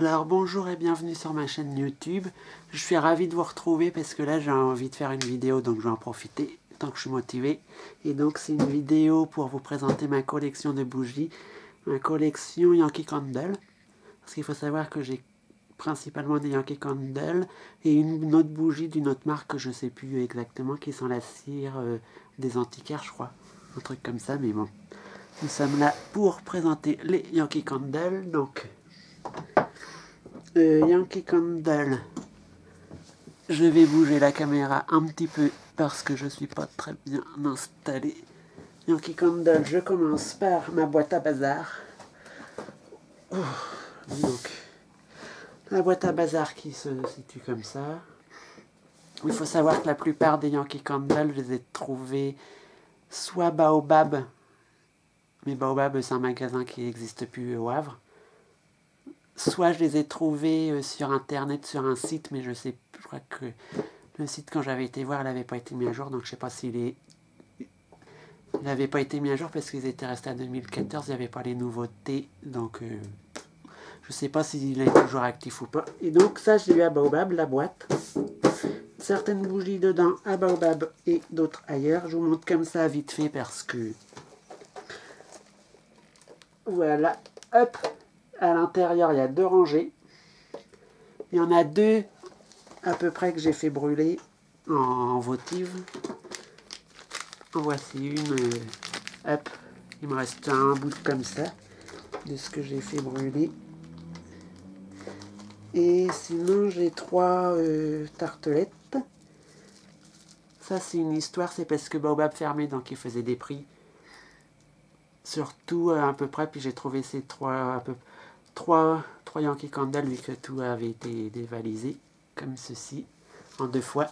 Alors bonjour et bienvenue sur ma chaîne YouTube. Je suis ravi de vous retrouver parce que là j'ai envie de faire une vidéo, donc je vais en profiter tant que je suis motivé. Et donc c'est une vidéo pour vous présenter ma collection de bougies, ma collection Yankee Candle. Parce qu'il faut savoir que j'ai principalement des Yankee Candle et une autre bougie d'une autre marque que je ne sais plus exactement, qui sent la cire des antiquaires je crois. Un truc comme ça, mais bon. Nous sommes là pour présenter les Yankee Candle, donc... Yankee Candle, je vais bouger la caméra un petit peu parce que je suis pas très bien installé. Yankee Candle, je commence par ma boîte à bazar. Donc, la boîte à bazar qui se situe comme ça. Il faut savoir que la plupart des Yankee Candle, je les ai trouvés soit Baobab, mais Baobab c'est un magasin qui n'existe plus au Havre. Soit je les ai trouvés sur internet, sur un site, mais je crois que le site quand j'avais été voir, il n'avait pas été mis à jour, donc je sais pas s'il n'avait pas été mis à jour parce qu'ils étaient restés à 2014, il n'y avait pas les nouveautés, donc je sais pas s'il est toujours actif ou pas. Et donc ça, j'ai eu à Baobab, la boîte. Certaines bougies dedans à Baobab et d'autres ailleurs. Je vous montre comme ça vite fait parce que... Voilà, hop. À l'intérieur, il y a 2 rangées. Il y en a 2 à peu près que j'ai fait brûler en votive. En voici une. Hop, il me reste un bout comme ça de ce que j'ai fait brûler. Et sinon, j'ai 3 tartelettes. Ça, c'est une histoire, c'est parce que Baobab fermait, donc il faisait des prix. Surtout à peu près, puis j'ai trouvé ces 3 Yankee Candle vu que tout avait été dévalisé, comme ceci, en 2 fois.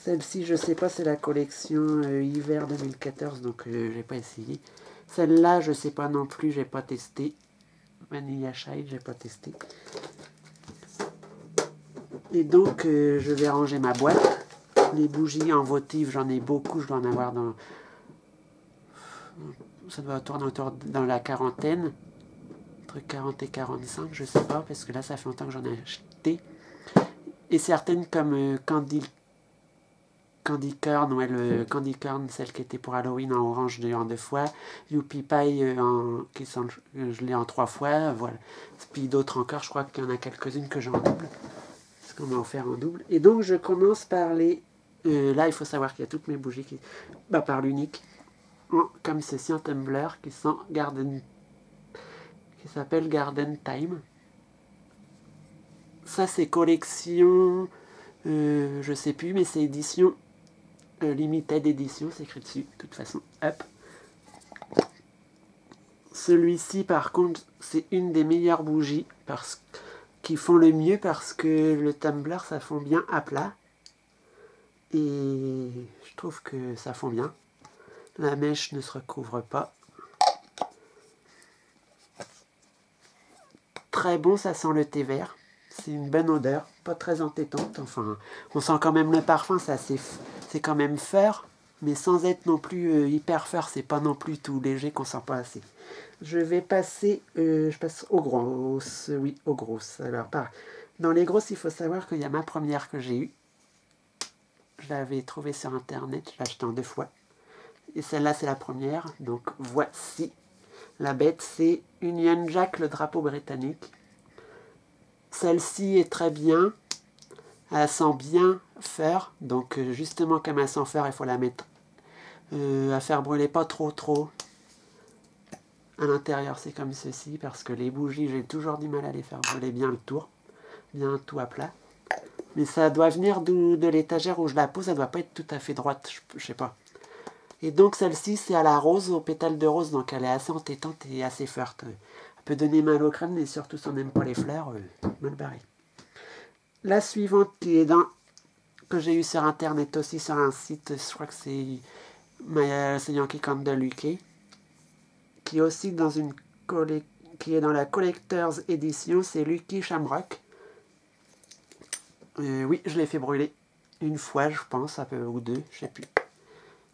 Celle-ci, je sais pas, c'est la collection hiver 2014, donc j'ai pas essayé. Celle-là, je sais pas non plus, j'ai pas testé. Vanilla Shine, j'ai pas testé. Et donc, je vais ranger ma boîte. Les bougies en votive, j'en ai beaucoup, je dois en avoir dans... Ça doit tourner autour dans la quarantaine. Entre 40 et 45, je sais pas, parce que là, ça fait longtemps que j'en ai acheté. Et certaines comme Candy Corn, ouais, le Candy Corn, celle qui était pour Halloween en orange, je l'ai en 2 fois. Youpi Pie, je l'ai en 3 fois, voilà. Puis d'autres encore, je crois qu'il y en a quelques-unes que j'ai en double. Parce qu'on m'a offert en double. Et donc, je commence par les... là, il faut savoir qu'il y a toutes mes bougies qui... par l'unique. Comme ceci, un tumbler qui sent Garden... qui s'appelle Garden Time. Ça, c'est collection... je sais plus, mais c'est édition... limited édition, c'est écrit dessus, de toute façon. Hop. Celui-ci, par contre, c'est une des meilleures bougies qui font le mieux parce que le tumbler, ça fond bien à plat. Et je trouve que ça fond bien. La mèche ne se recouvre pas. Très bon, ça sent le thé vert. C'est une bonne odeur, pas très entêtante. Enfin, on sent quand même le parfum, c'est quand même fort, mais sans être non plus hyper fort. C'est pas non plus tout léger qu'on sent pas assez. Je vais passer, je passe aux grosses. Oui, aux grosses. Alors, dans les grosses, il faut savoir qu'il y a ma première que j'ai eue. Je l'avais trouvée sur internet, je l'ai achetée en 2 fois. Et celle-là, c'est la première. Donc, voici la bête. C'est Union Jack, le drapeau britannique. Celle-ci est très bien. Elle sent bien fer. Donc, justement, comme elle sent fer, il faut la mettre à faire brûler pas trop. À l'intérieur, c'est comme ceci. Parce que les bougies, j'ai toujours du mal à les faire brûler bien le tour. Bien tout à plat. Mais ça doit venir de l'étagère où je la pose. Ça doit pas être tout à fait droite. Je sais pas. Et donc celle-ci, c'est à la rose, au pétale de rose, donc elle est assez entêtante et assez forte. Elle peut donner mal au crâne, mais surtout si on n'aime pas les fleurs, mal barré. La suivante que j'ai eue sur internet aussi, sur un site, je crois que c'est Yankee Candle UK, qui est aussi dans qui est dans la Collector's Edition, c'est Lucky Shamrock. Oui, je l'ai fait brûler une fois, je pense, ou 2, je sais plus.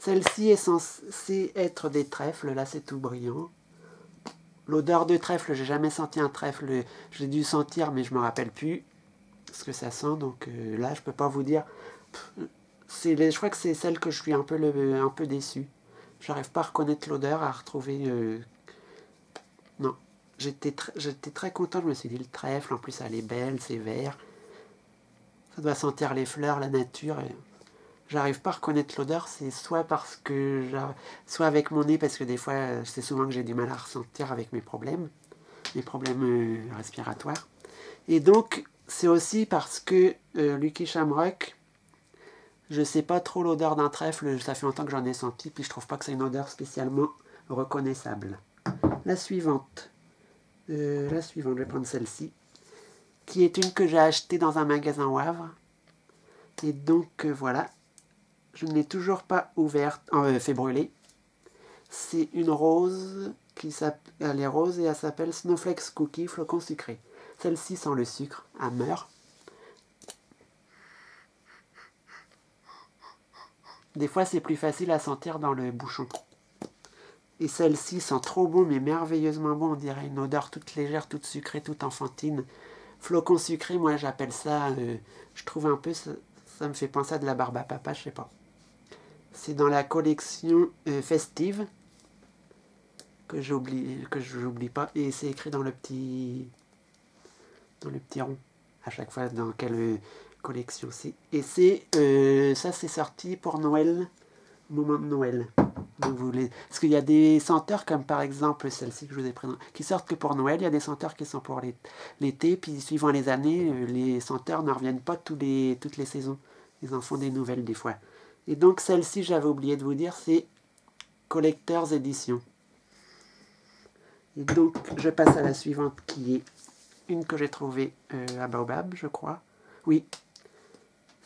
Celle-ci est censée être des trèfles, là c'est tout brillant. L'odeur de trèfle, j'ai jamais senti un trèfle. J'ai dû sentir, mais je me rappelle plus ce que ça sent. Donc là, je peux pas vous dire. Je crois que c'est celle que je suis un peu déçu. J'arrive pas à reconnaître l'odeur, à retrouver... Non. J'étais très content, je me suis dit, le trèfle, en plus, elle est belle, c'est vert. Ça doit sentir les fleurs, la nature. Et... J'arrive pas à reconnaître l'odeur, c'est soit parce que... Soit avec mon nez, parce que des fois, c'est souvent que j'ai du mal à ressentir avec mes problèmes respiratoires. Et donc, c'est aussi parce que Lucky Shamrock, je sais pas trop l'odeur d'un trèfle, ça fait longtemps que j'en ai senti, puis je trouve pas que c'est une odeur spécialement reconnaissable. La suivante, je vais prendre celle-ci, qui est une que j'ai achetée dans un magasin au Havre. Et donc, voilà, je ne l'ai toujours pas ouverte, fait brûler. C'est une rose, elle est rose et elle s'appelle Snowflakes Cookie Flocon Sucré. Celle-ci sent le sucre, elle meurt. Des fois, c'est plus facile à sentir dans le bouchon. Et celle-ci sent trop bon, mais merveilleusement bon. On dirait une odeur toute légère, toute sucrée, toute enfantine. Flocon sucré, moi j'appelle ça, je trouve un peu, ça me fait penser à de la barbe à papa, je sais pas. C'est dans la collection festive, que j'oublie pas. Et c'est écrit dans le petit rond, à chaque fois dans quelle collection c'est. Et ça c'est sorti pour Noël, au moment de Noël. Donc parce qu'il y a des senteurs comme par exemple celle-ci que je vous ai présentée, qui sortent que pour Noël. Il y a des senteurs qui sont pour l'été, puis suivant les années, les senteurs ne reviennent pas toutes les saisons. Ils en font des nouvelles des fois. Et donc celle-ci, j'avais oublié de vous dire, c'est Collector's Edition. Et donc je passe à la suivante qui est une que j'ai trouvée à Baobab, je crois. Oui,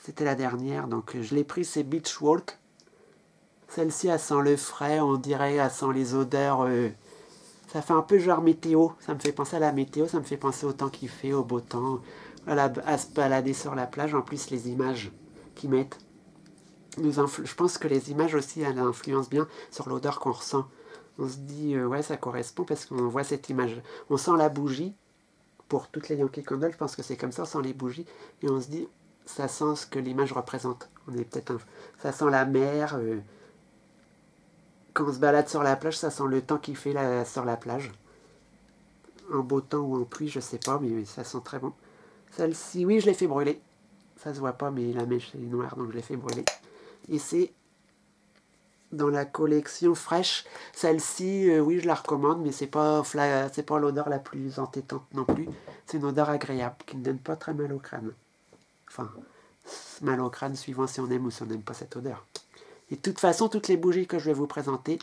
c'était la dernière, donc je l'ai prise, c'est Beach Walk. Celle-ci, elle sent le frais, on dirait, elle sent les odeurs. Ça fait un peu genre météo. Ça me fait penser à la météo, ça me fait penser au temps qu'il fait, au beau temps, à se balader sur la plage. En plus, les images qu'ils mettent. Je pense que les images aussi, elles influencent bien sur l'odeur qu'on ressent. On se dit, ouais, ça correspond parce qu'on voit cette image. On sent la bougie. Pour toutes les Yankee Candle, je pense que c'est comme ça, on sent les bougies. Et on se dit, ça sent ce que l'image représente. Ça sent la mer. Quand on se balade sur la plage, ça sent le temps qu'il fait sur la plage. En beau temps ou en pluie, je sais pas, mais ça sent très bon. Celle-ci, oui, je l'ai fait brûler. Ça se voit pas, mais la mèche est noire, donc je l'ai fait brûler. Et c'est dans la collection fraîche. Celle-ci, oui, je la recommande, mais c'est pas l'odeur la plus entêtante non plus. C'est une odeur agréable, qui ne donne pas très mal au crâne. Enfin, mal au crâne suivant si on aime ou si on n'aime pas cette odeur. Et de toute façon, toutes les bougies que je vais vous présenter,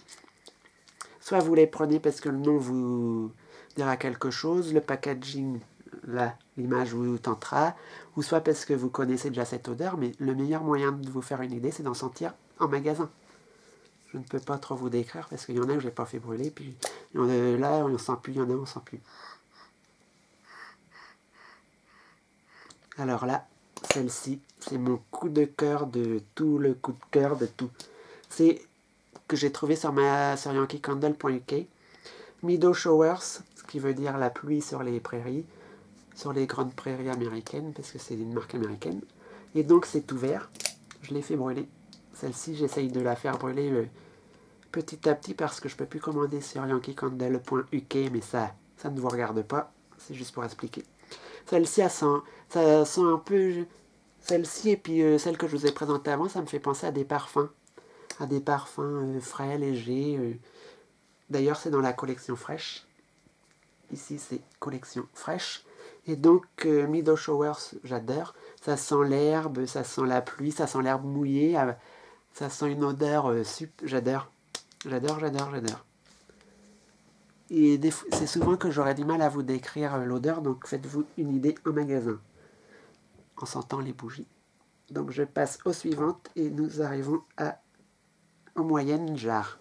soit vous les prenez parce que le nom vous dira quelque chose, le packaging, là, l'image vous tentera, ou soit parce que vous connaissez déjà cette odeur, mais le meilleur moyen de vous faire une idée, c'est d'en sentir en magasin. Je ne peux pas trop vous décrire parce qu'il y en a que je n'ai pas fait brûler, puis là, on ne sent plus, il y en a, on ne sent plus. Alors là, celle-ci, c'est mon coup de cœur de tout, le coup de cœur de tout. C'est que j'ai trouvé sur yankeecandle.uk. Meadow Showers, ce qui veut dire la pluie sur les prairies, sur les grandes prairies américaines, parce que c'est une marque américaine. Et donc c'est ouvert. Je l'ai fait brûler. Celle-ci, j'essaye de la faire brûler petit à petit parce que je ne peux plus commander sur yankeecandle.uk, mais ça ne vous regarde pas. C'est juste pour expliquer. Celle-ci, ça sent un peu... Celle-ci et puis celle que je vous ai présentée avant, ça me fait penser à des parfums. À des parfums frais, légers. D'ailleurs, c'est dans la collection fraîche. Ici, c'est collection fraîche. Et donc, Meadow Showers, j'adore. Ça sent l'herbe, ça sent la pluie, ça sent l'herbe mouillée. Ça sent une odeur j'adore. J'adore. Et c'est souvent que j'aurais du mal à vous décrire l'odeur, donc faites-vous une idée en magasin, en sentant les bougies. Donc je passe aux suivantes et nous arrivons aux moyennes jarres.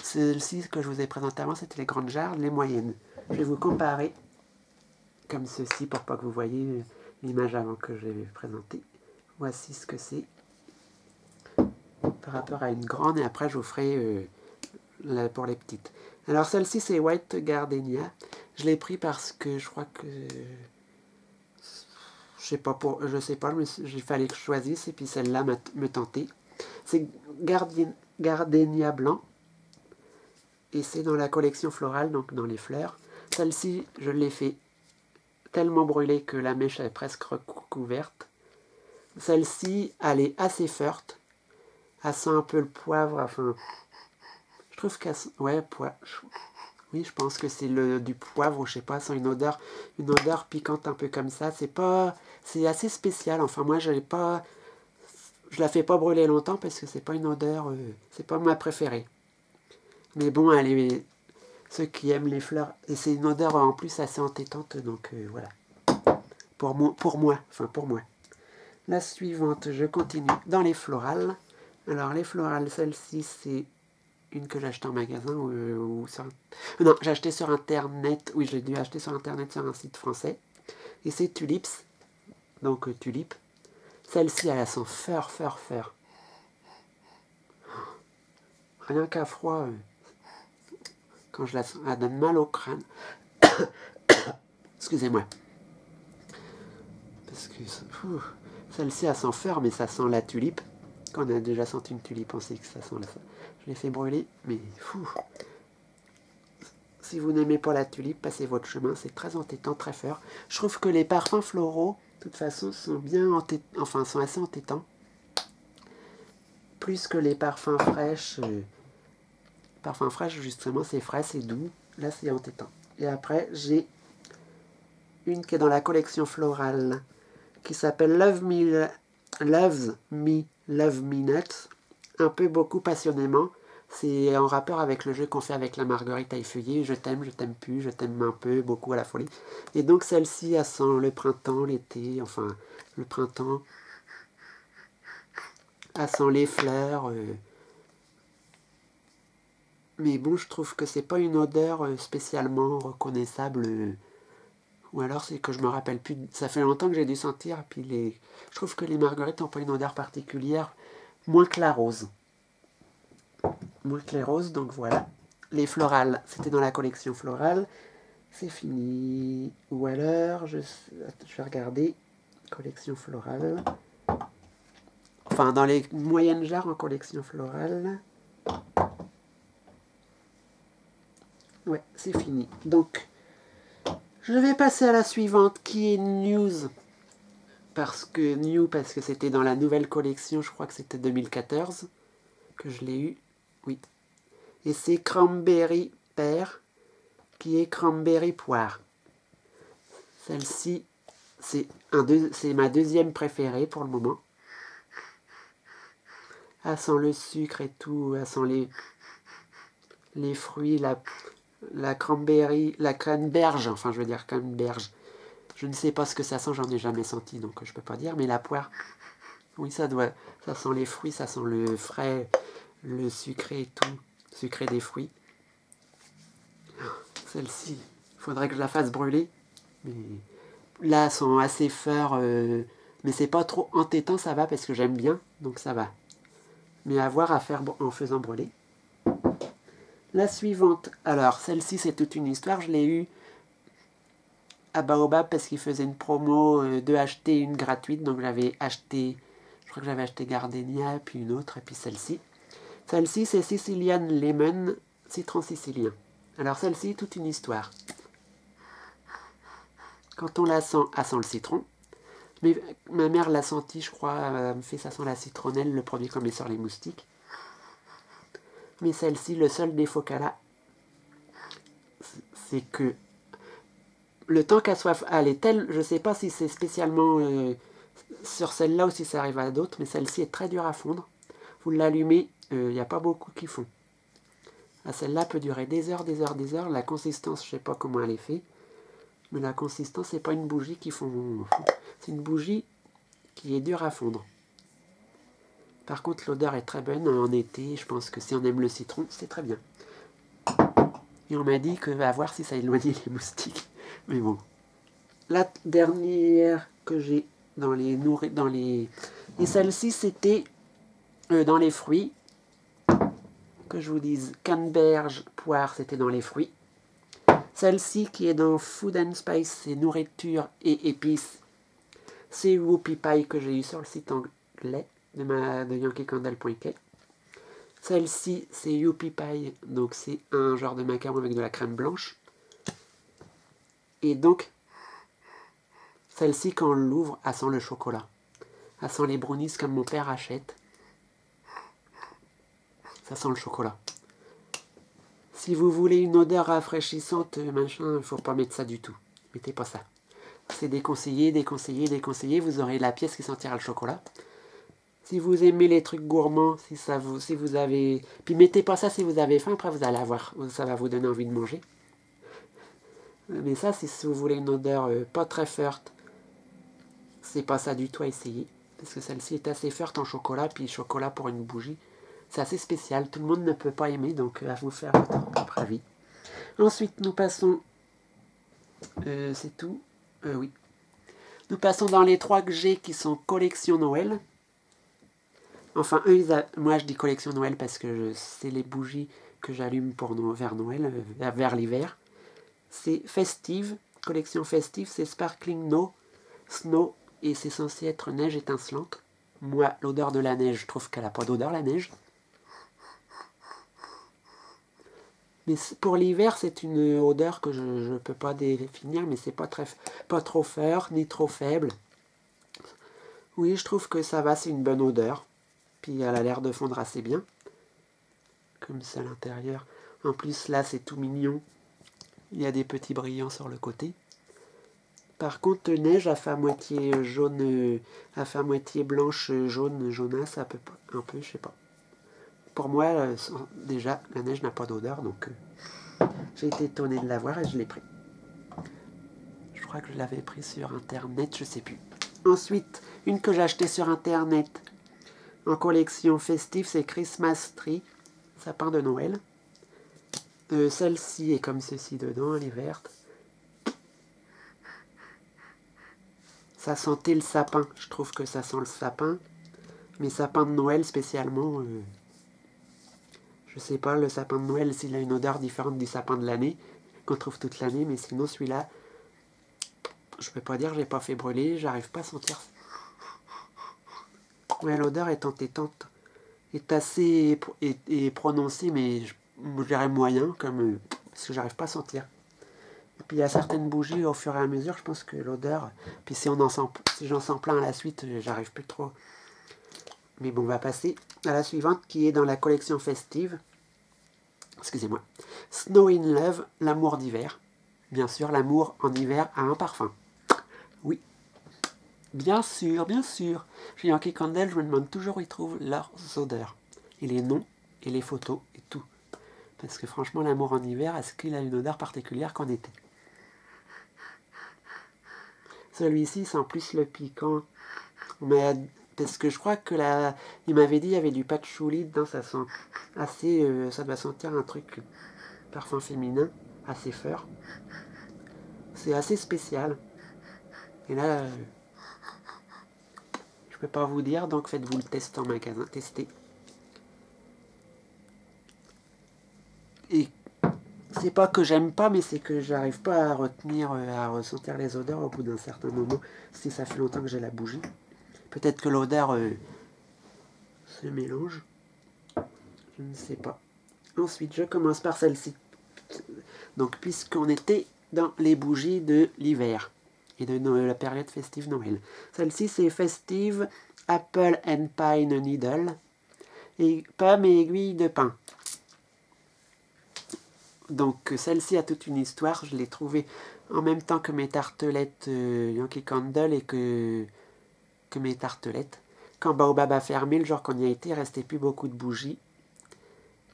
Celles-ci que je vous ai présentées avant, c'était les grandes jarres, les moyennes. Je vais vous comparer comme ceci pour pas que vous voyez l'image avant que je vais présenter. Voici ce que c'est par rapport à une grande et après je vous ferai pour les petites. Alors celle-ci c'est White Gardenia. Je l'ai pris parce que je crois que... Je sais pas, mais il fallait que je choisisse et puis celle-là me tentait. C'est Gardenia blanc. Et c'est dans la collection florale, donc dans les fleurs. Celle-ci, je l'ai fait tellement brûlée que la mèche est presque recouverte. Celle-ci, elle est assez forte. Elle sent un peu le poivre. Enfin, je trouve qu'elle sent... Ouais, oui, je pense que c'est du poivre ou je sais pas. Elle sent une odeur piquante un peu comme ça. C'est assez spécial. Enfin, moi, je la fais pas brûler longtemps parce que c'est pas une odeur... c'est pas ma préférée. Mais bon, ceux qui aiment les fleurs, et c'est une odeur en plus assez entêtante, donc voilà. Pour moi. La suivante, je continue dans les florales. Alors les florales, celle-ci, c'est une que j'ai achetée en magasin non, j'ai acheté sur internet. Oui, j'ai dû acheter sur internet sur un site français. Et c'est Tulips. Donc tulipe. Celle-ci, elle a son feur. Rien qu'à froid... quand je la sens, elle donne mal au crâne. Excusez-moi. Parce que celle-ci, elle sent fort, mais ça sent la tulipe. Quand on a déjà senti une tulipe, on sait que ça sent la... Je l'ai fait brûler, mais si vous n'aimez pas la tulipe, passez votre chemin. C'est très entêtant, très fort. Je trouve que les parfums floraux, de toute façon, sont sont assez entêtants. Plus que les parfums fraîches. Parfum fraîche, justement, c'est frais, c'est doux. Là, c'est entêtant. Et après, j'ai une qui est dans la collection florale, qui s'appelle Love Me Nuts. Un peu beaucoup passionnément. C'est en rapport avec le jeu qu'on fait avec la marguerite à effeuiller. Je t'aime plus, je t'aime un peu, beaucoup à la folie. Et donc celle-ci, elle sent le printemps, l'été, enfin le printemps. Elle sent les fleurs. Mais bon, je trouve que c'est pas une odeur spécialement reconnaissable. Ou alors c'est que je me rappelle plus. Ça fait longtemps que j'ai dû sentir. Puis je trouve que les marguerites n'ont pas une odeur particulière. Moins que la rose. Donc voilà. Les florales, c'était dans la collection florale. C'est fini. Ou alors, je vais regarder. Collection florale. Enfin, dans les moyennes jarres en collection florale. Ouais, c'est fini. Donc, je vais passer à la suivante qui est News. Parce que c'était dans la nouvelle collection, je crois que c'était 2014 que je l'ai eu. Oui. Et c'est Cranberry Pear qui est Cranberry Poire. Celle-ci, c'est ma deuxième préférée pour le moment. Elle sent le sucre et tout, elle sent les fruits, la cranberry, la cranberge, enfin je veux dire cranberge. Je ne sais pas ce que ça sent, j'en ai jamais senti, donc je peux pas dire, mais la poire, oui ça sent les fruits, ça sent le frais, le sucré et tout, sucré des fruits. Celle-ci, il faudrait que je la fasse brûler, mais là elles sont assez forts, mais c'est pas trop entêtant, ça va parce que j'aime bien, donc ça va. Mais à voir à faire en faisant brûler. La suivante, alors celle-ci c'est toute une histoire, je l'ai eue à Baobab parce qu'il faisait une promo de acheter une gratuite, donc j'avais acheté, je crois que j'avais acheté Gardenia, puis une autre, et puis celle-ci. Celle-ci c'est Sicilian Lemon, citron sicilien. Alors celle-ci, toute une histoire. Quand on la sent, elle sent le citron. Mais ma mère l'a senti, je crois, elle me fait ça sent la citronnelle, le produit qu'on met sur les moustiques. Mais celle-ci, le seul défaut qu'elle a, c'est que le temps qu'elle soit... Elle est telle, je ne sais pas si c'est spécialement sur celle-là ou si ça arrive à d'autres, mais celle-ci est très dure à fondre. Vous l'allumez, il n'y a pas beaucoup qui font. Celle-là peut durer des heures. La consistance, je ne sais pas comment elle est faite. Mais la consistance, c'est pas une bougie qui fond. C'est une bougie qui est dure à fondre. Par contre, l'odeur est très bonne en été. Je pense que si on aime le citron, c'est très bien. Et on m'a dit que à voir si ça éloignait les moustiques. Mais bon. La dernière que j'ai dans les... Et celle-ci, c'était dans les fruits. que je vous dise, canneberge, poire, c'était dans les fruits. Celle-ci qui est dans Food and Spice, c'est nourriture et épices. C'est Whoopie Pie que j'ai eu sur le site anglais de yankeecandle.com. Celle-ci, c'est Whoopie Pie, donc c'est un genre de macaron avec de la crème blanche. Et donc, celle-ci, quand on l'ouvre, elle sent le chocolat. Elle sent les brownies comme mon père achète. Ça sent le chocolat. Si vous voulez une odeur rafraîchissante, machin, il ne faut pas mettre ça du tout. Mettez pas ça. C'est déconseillé, déconseillé, déconseillé. Vous aurez la pièce qui sentira le chocolat. Si vous aimez les trucs gourmands, si vous avez... Puis mettez pas ça si vous avez faim, après vous allez avoir... Ça va vous donner envie de manger. Mais ça, si vous voulez une odeur pas très forte, c'est pas ça du tout à essayer. Parce que celle-ci est assez forte en chocolat, puis chocolat pour une bougie. C'est assez spécial, tout le monde ne peut pas aimer, donc à vous faire votre propre avis. Ensuite, nous passons... c'est tout oui. Nous passons dans les 3 que j'ai qui sont collection Noël. Enfin, moi je dis collection Noël parce que c'est les bougies que j'allume pour vers Noël, vers l'hiver. C'est Festive, collection Festive, c'est Sparkling Snow, et c'est censé être neige étincelante. Moi, l'odeur de la neige, je trouve qu'elle n'a pas d'odeur, la neige. Mais pour l'hiver, c'est une odeur que je ne peux pas définir, mais c'est pas trop fort, ni trop faible. Oui, je trouve que ça va, c'est une bonne odeur. Puis elle a l'air de fondre assez bien. Comme ça à l'intérieur. En plus, là, c'est tout mignon. Il y a des petits brillants sur le côté. Par contre, neige, elle fait à moitié jaune, elle fait à moitié blanche, jaune, jaunasse, un peu, je sais pas. Pour moi, déjà, la neige n'a pas d'odeur, donc j'ai été étonné de l'avoir et je l'ai pris. Je crois que je l'avais pris sur Internet, je sais plus. Ensuite, une que j'ai achetée sur Internet en collection festive, c'est Christmas Tree, sapin de Noël. Celle-ci est comme ceci dedans, elle est verte. Ça sentait le sapin, je trouve que ça sent le sapin. Mais sapin de Noël spécialement, je sais pas, le sapin de Noël s'il a une odeur différente du sapin de l'année, qu'on trouve toute l'année, mais sinon celui-là, je peux pas dire, j'ai pas fait brûler, j'arrive pas à sentir. Ouais, l'odeur est entêtante, est assez prononcée, mais je dirais moyen, comme, parce que j'arrive pas à sentir. Et puis il y a certaines bougies, au fur et à mesure, je pense que l'odeur, puis si j'en sens plein à la suite, j'arrive plus trop. Mais bon, on va passer à la suivante qui est dans la collection festive. Excusez-moi. Snow in Love, l'amour d'hiver. Bien sûr, l'amour en hiver a un parfum. Oui. Bien sûr, bien sûr. Chez Yankee Candle, je me demande toujours où ils trouvent leurs odeurs. Et les noms, et les photos, et tout. Parce que franchement, l'amour en hiver, est-ce qu'il a une odeur particulière qu'en été? Celui-ci sent plus le piquant. Mais parce que je crois que il m'avait dit qu'il y avait du patchouli dedans, ça sent assez, ça doit sentir un truc parfum féminin, assez fort. C'est assez spécial. Et là, je peux pas vous dire, donc faites-vous le test en magasin, testez. Et c'est pas que j'aime pas, mais c'est que j'arrive pas à retenir, à ressentir les odeurs au bout d'un certain moment, si ça fait longtemps que j'ai la bougie. Peut-être que l'odeur se mélange. Je ne sais pas. Ensuite, je commence par celle-ci. Donc, puisqu'on était dans les bougies de l'hiver et de la période festive Noël. Celle-ci, c'est Festive Apple and Pine Needle et pomme et aiguille de pin. Donc, celle-ci a toute une histoire. Je l'ai trouvée en même temps que mes tartelettes Yankee Candle et que mes tartelettes. Quand Baobab a fermé, le jour qu'on y a été, il ne restait plus beaucoup de bougies.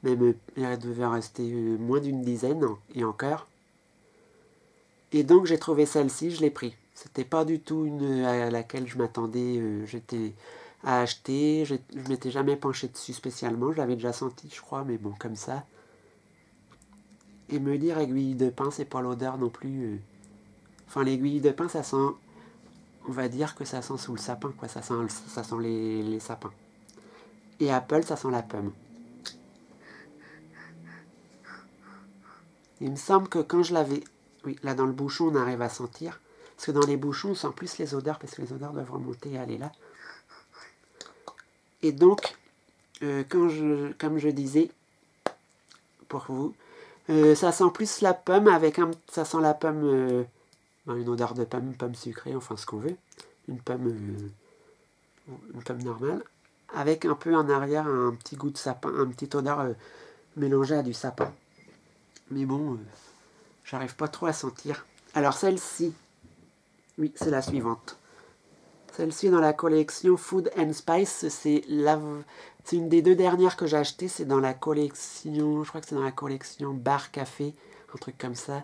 Même, il devait en rester moins d'une dizaine, et encore. Et donc, j'ai trouvé celle-ci, je l'ai pris. C'était pas du tout une à laquelle je m'attendais à acheter. Je m'étais jamais penché dessus spécialement. Je l'avais déjà senti, je crois, mais bon, comme ça. Et me dire aiguille de pin, c'est pas l'odeur non plus. Enfin, l'aiguille de pin, ça sent... On va dire que ça sent sous le sapin, quoi. Ça sent les sapins. Et Apple, ça sent la pomme. Il me semble que quand je l'avais... Oui, là dans le bouchon, on arrive à sentir. Parce que dans les bouchons, on sent plus les odeurs, parce que les odeurs doivent remonter et aller là. Et donc, comme je disais, pour vous, ça sent plus la pomme, ça sent la pomme, une odeur de pomme sucrée, enfin ce qu'on veut. Une pomme normale, avec un peu en arrière un petit goût de sapin, un petit odeur mélangée à du sapin. Mais bon, j'arrive pas trop à sentir. Alors celle-ci, oui, c'est la suivante. Celle-ci dans la collection Food and Spice, c'est une des deux dernières que j'ai achetées. C'est dans la collection, je crois que c'est dans la collection Bar Café, un truc comme ça.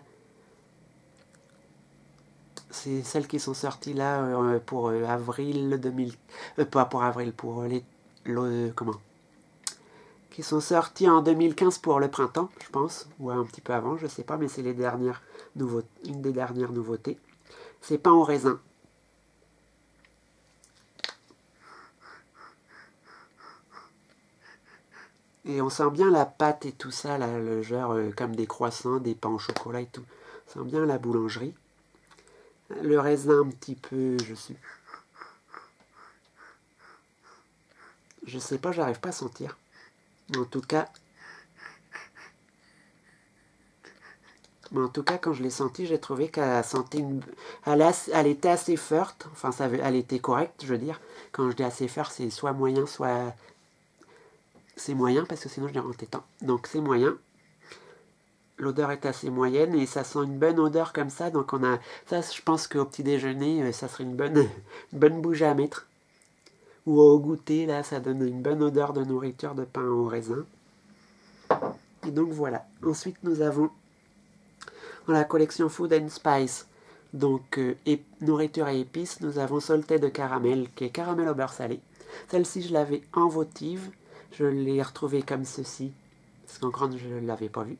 C'est celles qui sont sorties là pour avril 2000... pas pour avril, pour comment qui sont sorties en 2015 pour le printemps, je pense, ou un petit peu avant, je sais pas, mais c'est une des dernières nouveautés. C'est pain au raisin. Et on sent bien la pâte et tout ça, là, le genre comme des croissants, des pains au chocolat et tout. On sent bien la boulangerie. Le raisin un petit peu, je sais pas, j'arrive pas à sentir. Mais en tout cas, quand je l'ai senti, j'ai trouvé qu'elle sentait elle était assez forte. Enfin, elle était correcte, je veux dire. Quand je dis assez fort, c'est soit moyen, soit... C'est moyen, parce que sinon je dirais en tétan. Donc c'est moyen. L'odeur est assez moyenne et ça sent une bonne odeur comme ça. Donc on a... Ça, je pense qu'au petit déjeuner, ça serait une bonne bougie à mettre. Ou au goûter, là, ça donne une bonne odeur de nourriture de pain au raisin. Et donc voilà. Ensuite, nous avons dans la collection Food and Spice, donc nourriture et épices, nous avons Salted de caramel, qui est caramel au beurre salé. Celle-ci, je l'avais en votive. Je l'ai retrouvée comme ceci, parce qu'en grande, je ne l'avais pas vue.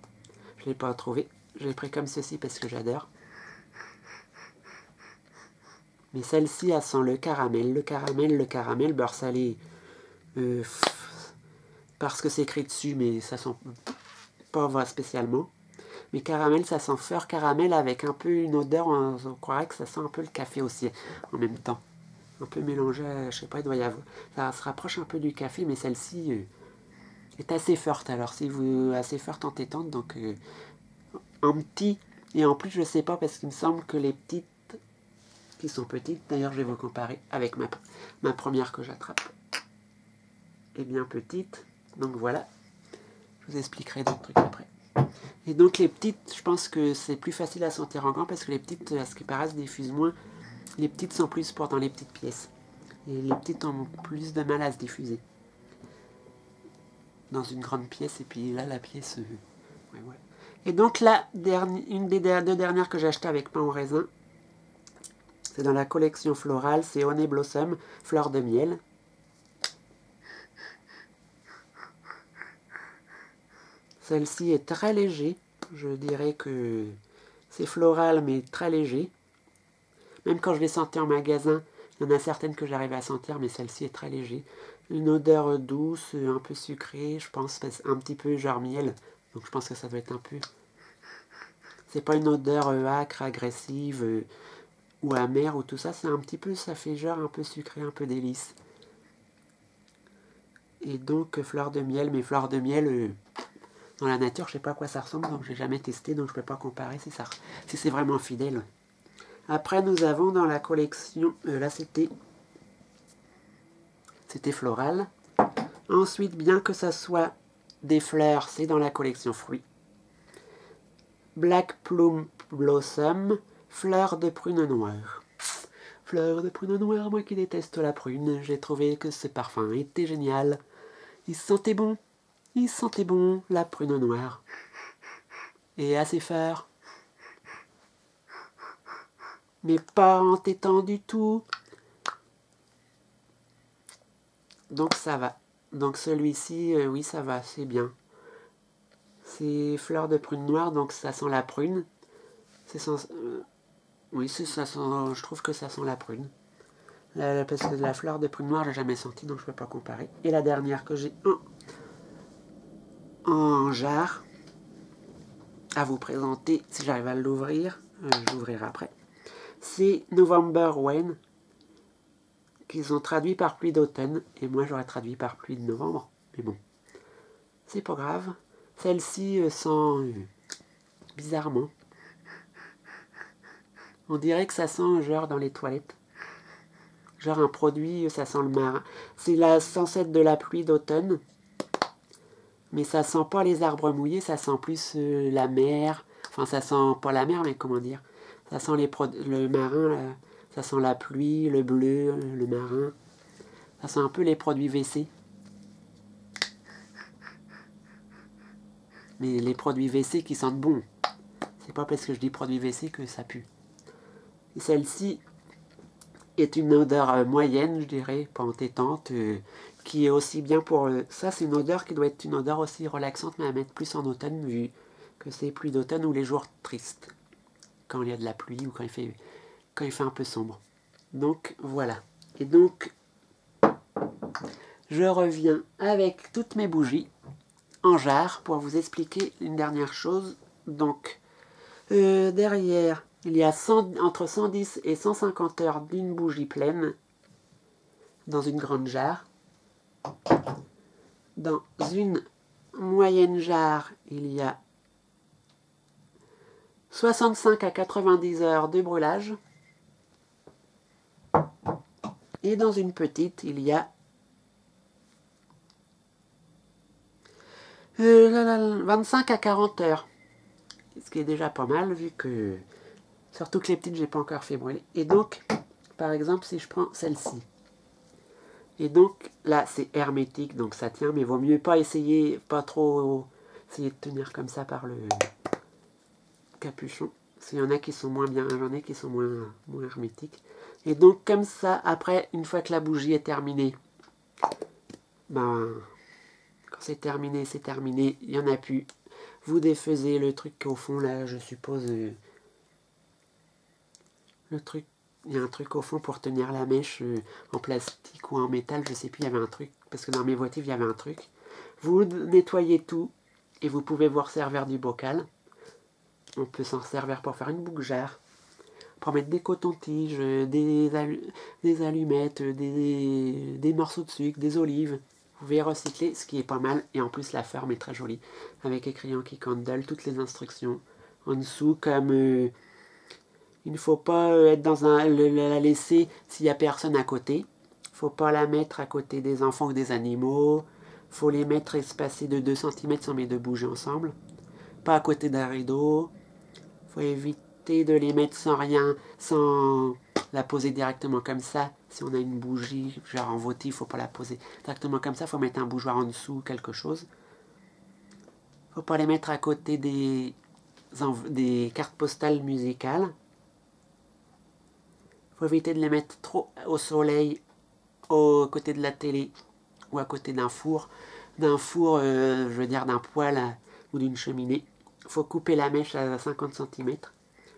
Je ne l'ai pas trouvée. Je l'ai pris comme ceci parce que j'adore. Mais celle-ci, elle sent le caramel, beurre salé. Parce que c'est écrit dessus, mais ça sent pas spécialement. Mais caramel, ça sent fort caramel avec un peu une odeur, on croirait que ça sent un peu le café aussi en même temps. Un peu mélangé, je sais pas, il doit y avoir. Ça se rapproche un peu du café, mais celle-ci est assez forte. Alors, si vous assez forte en tétante, donc en petit. Et en plus, je sais pas, parce qu'il me semble que les petites, qui sont petites, d'ailleurs, je vais vous comparer avec ma première que j'attrape, est bien petite. Donc voilà, je vous expliquerai d'autres trucs après. Et donc les petites, je pense que c'est plus facile à sentir en grand parce que les petites, à ce qui paraît, se diffusent moins. Les petites sont plus pour dans les petites pièces. Et les petites ont plus de mal à se diffuser. Dans une grande pièce, et puis là, la pièce... ouais. Et donc là, une des deux dernières que j'ai achetées avec pain au raisin, c'est dans la collection florale, c'est Honey Blossom, fleur de miel. Celle-ci est très léger. Je dirais que c'est floral, mais très léger. Même quand je les sentais en magasin, il y en a certaines que j'arrive à sentir, mais celle-ci est très léger. Une odeur douce, un peu sucrée, je pense, un petit peu genre miel. Donc je pense que ça doit être un peu... C'est pas une odeur âcre, agressive ou amère ou tout ça. C'est un petit peu, ça fait genre un peu sucré, un peu délice. Et donc fleur de miel, mais fleur de miel... dans la nature, je sais pas à quoi ça ressemble, donc j'ai jamais testé, donc je peux pas comparer si c'est vraiment fidèle. Après, nous avons dans la collection, là c'était floral. Ensuite, bien que ça soit des fleurs, c'est dans la collection fruits. Black Plum Blossom, fleur de prune noire. Fleur de prune noire, moi qui déteste la prune, j'ai trouvé que ce parfum était génial. Il sentait bon, la prune noire. Et assez fort. Mais pas entêtant du tout. Donc ça va. Donc celui-ci, oui, ça va, c'est bien. C'est fleur de prune noire, donc ça sent la prune. Oui, ça sent, je trouve que ça sent la prune. Parce que la fleur de prune noire, j'ai jamais senti, donc je peux pas comparer. Et la dernière que j'ai en jarre, à vous présenter, si j'arrive à l'ouvrir, j'ouvrirai après. C'est November Rain, qu'ils ont traduit par pluie d'automne, et moi j'aurais traduit par pluie de novembre, mais bon, c'est pas grave. Celle-ci sent bizarrement. On dirait que ça sent genre dans les toilettes. Genre un produit, ça sent le marin. C'est la sensette de la pluie d'automne. Mais ça sent pas les arbres mouillés, ça sent plus la mer. Enfin, ça sent pas la mer, mais comment dire. Ça sent le marin, là. Ça sent la pluie, le bleu, le marin. Ça sent un peu les produits WC. Mais les produits WC qui sentent bon. C'est pas parce que je dis produits WC que ça pue. Celle-ci est une odeur moyenne, je dirais, pas entêtante, qui est aussi bien pour... ça, c'est une odeur qui doit être une odeur aussi relaxante, mais à mettre plus en automne, vu que c'est pluie d'automne ou les jours tristes, quand il y a de la pluie ou quand il fait un peu sombre. Donc, voilà. Et donc, je reviens avec toutes mes bougies en jarre pour vous expliquer une dernière chose. Donc, derrière, il y a entre 110 et 150 heures d'une bougie pleine dans une grande jarre. Dans une moyenne jarre, il y a 65 à 90 heures de brûlage. Et dans une petite, il y a 25 à 40 heures. Ce qui est déjà pas mal, vu que... Surtout que les petites, j'ai pas encore fait brûler. Et donc, par exemple, si je prends celle-ci. Et donc, là, c'est hermétique, donc ça tient. Mais vaut mieux pas essayer, pas trop... Essayer de tenir comme ça par le capuchon. Parce qu'il y en a qui sont moins bien, j'en ai qui sont moins hermétiques. Et donc, comme ça, après, une fois que la bougie est terminée, ben... Quand c'est terminé, il n'y en a plus. Vous défaisez le truc au fond, là, je suppose. Le truc, il y a un truc au fond pour tenir la mèche en plastique ou en métal, je sais plus, il y avait un truc. Parce que dans mes voitives, il y avait un truc. Vous nettoyez tout et vous pouvez vous resservir du bocal. On peut s'en servir pour faire une boucle-jarre, pour mettre des cotons-tiges, des allumettes, des morceaux de sucre, des olives. Vous pouvez recycler, ce qui est pas mal. Et en plus, la forme est très jolie. Avec écrit Yankee Candle, toutes les instructions. En dessous, comme il ne faut pas être dans la laisser s'il n'y a personne à côté. Il ne faut pas la mettre à côté des enfants ou des animaux. Il faut les mettre espacés de 2 cm si on met deux bougies ensemble. Pas à côté d'un rideau. Il faut éviter de les mettre sans rien, sans la poser directement comme ça. Si on a une bougie, genre en votive, il ne faut pas la poser directement comme ça. Il faut mettre un bougeoir en dessous, quelque chose. Il ne faut pas les mettre à côté des cartes postales musicales. Il faut éviter de les mettre trop au soleil, au côté de la télé ou à côté d'un four. Je veux dire d'un poêle ou d'une cheminée. Il faut couper la mèche à 50 cm. Il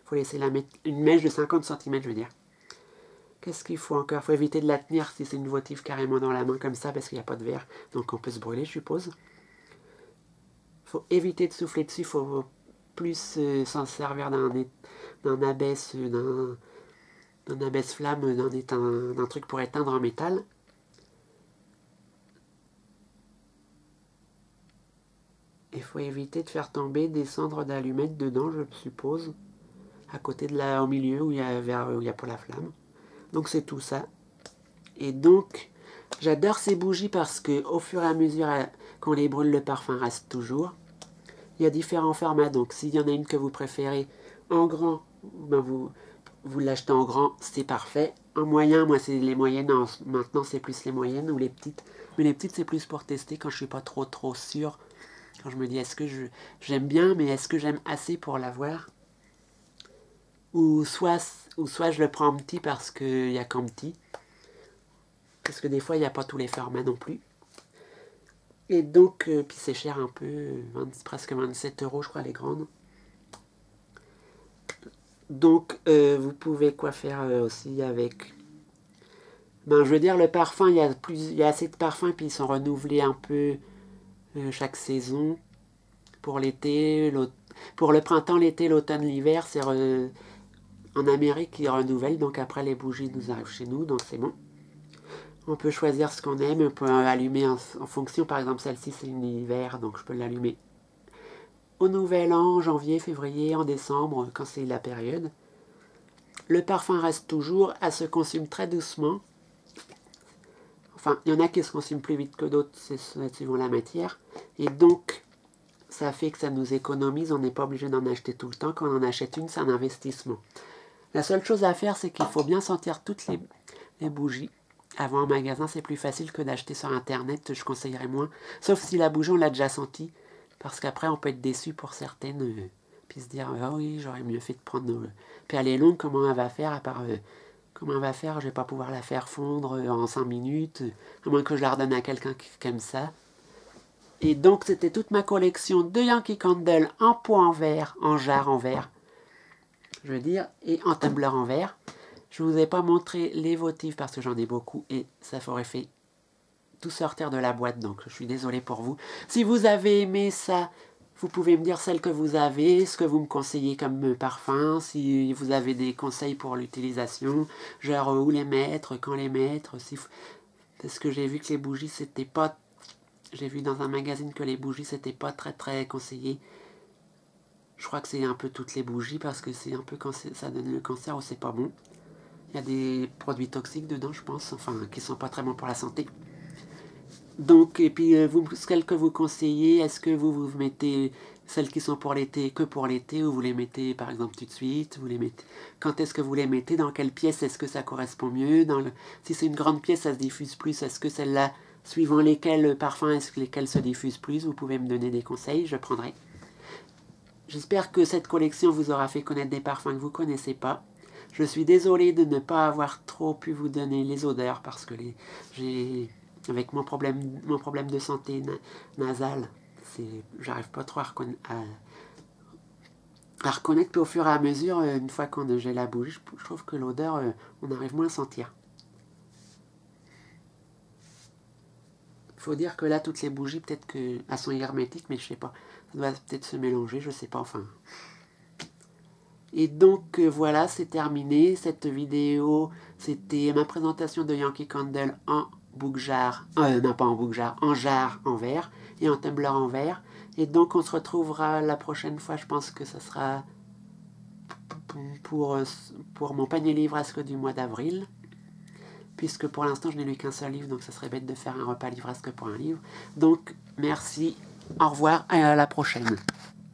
faut laisser une mèche de 50 cm, je veux dire. Qu'est-ce qu'il faut encore? Il faut éviter de la tenir si c'est une votive carrément dans la main comme ça, parce qu'il n'y a pas de verre, donc on peut se brûler, je suppose. Il faut éviter de souffler dessus, il faut plus s'en servir d'un abaisse-flamme, d'un truc pour éteindre en métal. Il faut éviter de faire tomber des cendres d'allumettes dedans, je suppose, à côté au milieu où il n'y a pas la flamme. Donc c'est tout ça. Et donc, j'adore ces bougies parce que au fur et à mesure qu'on les brûle, le parfum reste toujours. Il y a différents formats, donc s'il y en a une que vous préférez en grand, ben vous l'achetez en grand, c'est parfait. En moyen, moi c'est les moyennes, maintenant c'est plus les moyennes ou les petites. Mais les petites c'est plus pour tester quand je suis pas trop sûr. Quand je me dis est-ce que j'aime bien, mais est-ce que j'aime assez pour l'avoir? Ou soit je le prends en petit parce qu'il n'y a qu'en petit. Parce que des fois, il n'y a pas tous les formats non plus. Et donc, puis c'est cher un peu, presque 27 € je crois, les grandes. Donc, vous pouvez quoi faire aussi avec... Ben, je veux dire, le parfum, il y a assez de parfums, puis ils sont renouvelés un peu chaque saison. Pour l'été, pour le printemps, l'été, l'automne, l'hiver, c'est en Amérique, ils renouvellent, donc après les bougies nous arrivent chez nous, donc c'est bon. On peut choisir ce qu'on aime, on peut allumer en fonction, par exemple celle-ci c'est une hiver, donc je peux l'allumer au nouvel an, en janvier, février, en décembre, quand c'est la période. Le parfum reste toujours, elle se consume très doucement. Enfin, il y en a qui se consument plus vite que d'autres, c'est suivant la matière. Et donc, ça fait que ça nous économise, on n'est pas obligé d'en acheter tout le temps. Quand on en achète une, c'est un investissement. La seule chose à faire, c'est qu'il faut bien sentir toutes les bougies. Avant en magasin, c'est plus facile que d'acheter sur Internet, je conseillerais moins. Sauf si la bougie, on l'a déjà sentie. Parce qu'après, on peut être déçu pour certaines. Puis se dire, ah oui, j'aurais mieux fait de prendre... Puis elle est longue, comment elle va faire, à part... comment elle va faire, je vais pas pouvoir la faire fondre en 5 minutes, à moins que je la redonne à quelqu'un qui aime ça. Et donc, c'était toute ma collection de Yankee Candle en pot en verre, en jarre en verre, je veux dire, et en tumbler en verre. Je ne vous ai pas montré les votifs parce que j'en ai beaucoup et ça aurait fait tout sortir de la boîte, donc je suis désolé pour vous. Si vous avez aimé ça, vous pouvez me dire celle que vous avez, ce que vous me conseillez comme parfum, si vous avez des conseils pour l'utilisation, genre où les mettre, quand les mettre, si... parce que j'ai vu que les bougies, c'était pas... J'ai vu dans un magazine que les bougies, c'était pas très conseillé. Je crois que c'est un peu toutes les bougies parce que c'est un peu quand ça donne le cancer ou c'est pas bon. Il y a des produits toxiques dedans, je pense, enfin, qui sont pas très bons pour la santé. Donc, et puis, vous, celles que vous conseillez, est-ce que vous mettez celles qui sont pour l'été que pour l'été, ou vous les mettez, par exemple, tout de suite, vous les mettez... Quand est-ce que vous les mettez, dans quelle pièce, est-ce que ça correspond mieux Si c'est une grande pièce, ça se diffuse plus, est-ce que celle-là, suivant lesquelles parfums, est-ce que lesquelles se diffusent plus, vous pouvez me donner des conseils, je prendrai. J'espère que cette collection vous aura fait connaître des parfums que vous ne connaissez pas. Je suis désolé de ne pas avoir trop pu vous donner les odeurs parce que avec mon problème de santé nasale, j'arrive pas trop à reconnaître. Puis au fur et à mesure, une fois qu'on j'ai la bougie, je trouve que l'odeur, on arrive moins à sentir. Il faut dire que là, toutes les bougies, peut-être qu'elles sont hermétiques, mais je sais pas. Ça doit peut-être se mélanger, je sais pas, enfin... Et donc voilà, c'est terminé. Cette vidéo, c'était ma présentation de Yankee Candle en book jar, non pas en book jar, en jarre en verre et en tumbler en verre. Et donc on se retrouvera la prochaine fois, je pense que ce sera pour mon panier livresque du mois d'avril. Puisque pour l'instant je n'ai lu qu'un seul livre, donc ça serait bête de faire un repas livresque pour un livre. Donc merci, au revoir et à la prochaine.